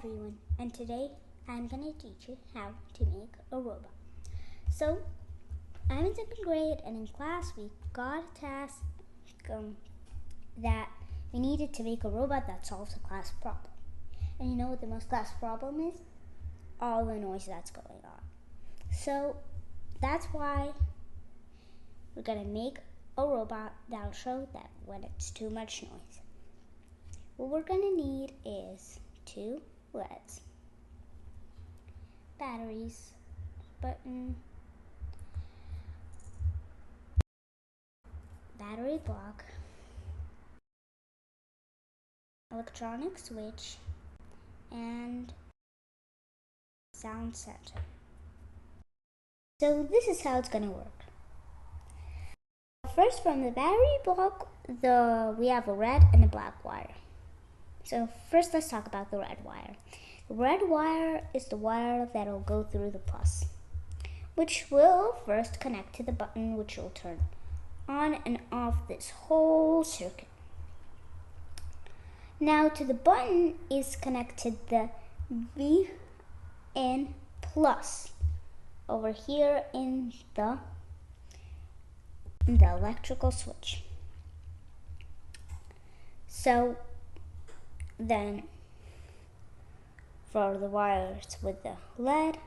everyone, and today I'm going to teach you how to make a robot. So, I'm in second grade, and in class we got a task that we needed to make a robot that solves a class problem. And you know what the most class problem is? All the noise that's going on. So, that's why we're going to make a robot that'll show that when it's too much noise. What we're going to need is 2 LEDs, batteries, button, battery block, electronic switch, and sound center. So this is how it's going to work. First, from the battery block, we have a red and a black wire. So first let's talk about the red wire. The red wire is the wire that will go through the plus, which will first connect to the button, which will turn on and off this whole circuit. Now to the button is connected the VN plus over here in the electrical switch. So then for the wires with the LED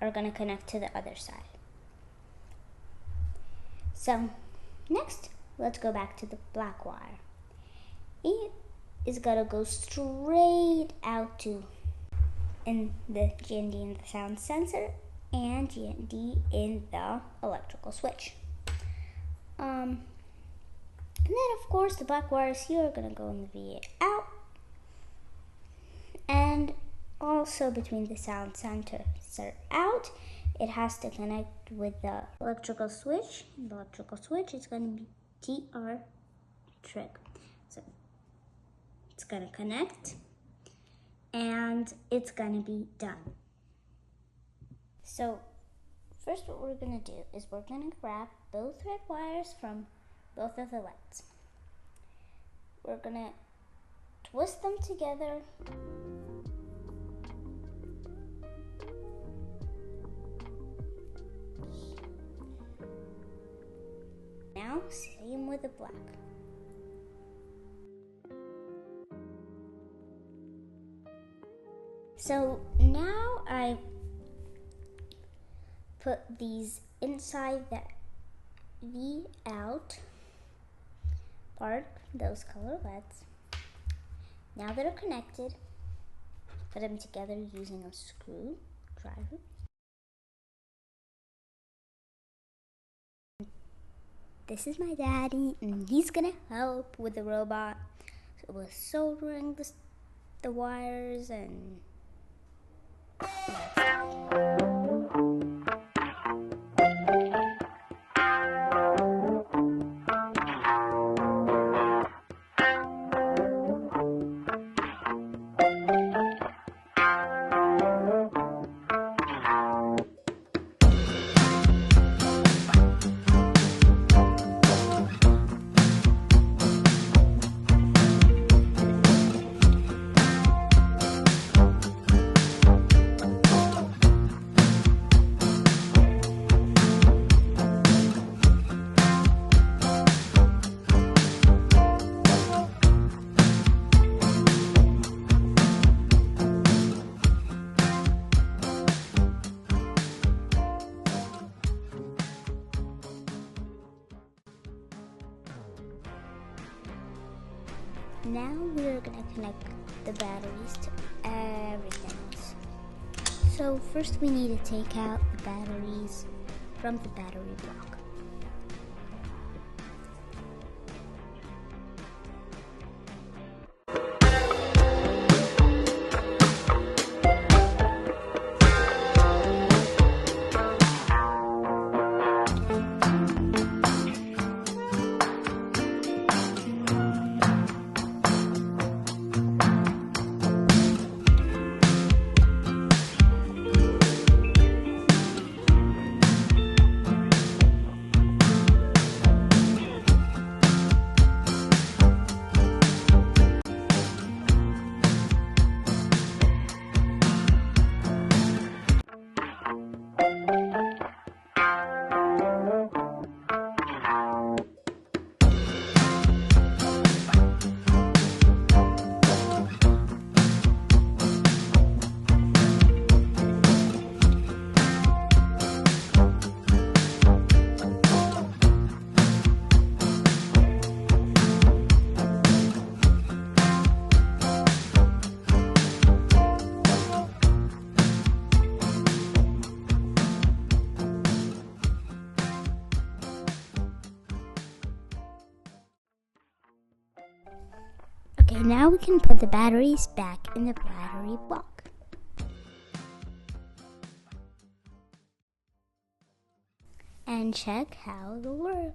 are going to connect to the other side. So next, let's go back to the black wire. It is going to go straight out to in the GND in the sound sensor and GND in the electrical switch. And then of course the black wires here are going to go in the VA out, and also between the sound center out, it has to connect with the electrical switch. The electrical switch is going to be TR trig. So it's going to connect and it's going to be done. So first what we're going to do is we're going to grab both red wires from both of the LEDs. We're going to twist them together now, same with the black. So now I put these inside that V out part, those color LEDs. Now that are connected, put them together using a screwdriver. This is my daddy, and he's gonna help with the robot. So we're soldering the wires and now we're going to connect the batteries to everything else. So first we need to take out the batteries from the battery block. Okay, now we can put the batteries back in the battery block. And check how they work.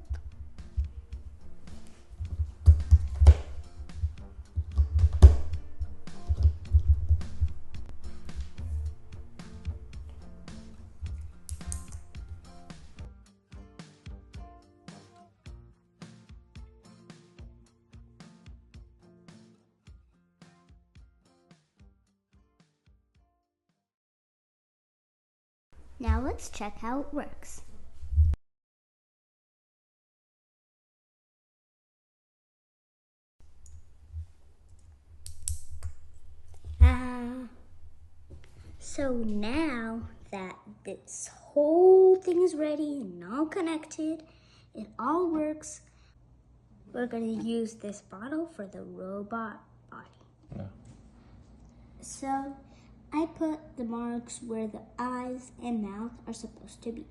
Now let's check how it works. So now that this whole thing is ready and all connected, it all works, we're going to use this bottle for the robot body. Yeah. So I put the marks where the eyes and mouth are supposed to be.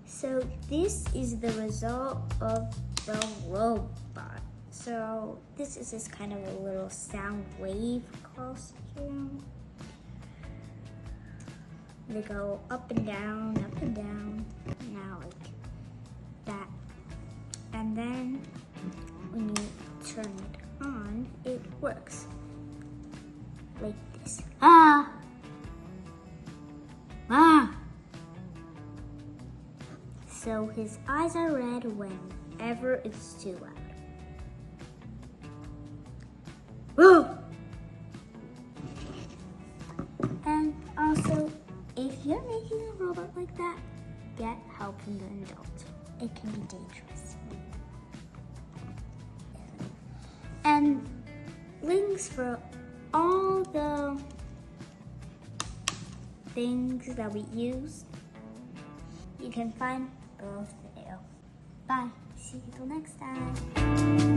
So this is the result of the robot. So this is just kind of a little sound wave costume. They go up and down, now like that. And then when you turn it on, it works like this. Ah! So his eyes are red whenever it's too loud. Whoa! And also, if you're making a robot like that, get help from an adult. It can be dangerous. And links for all the things that we use, you can find below the video. Bye. See you till next time.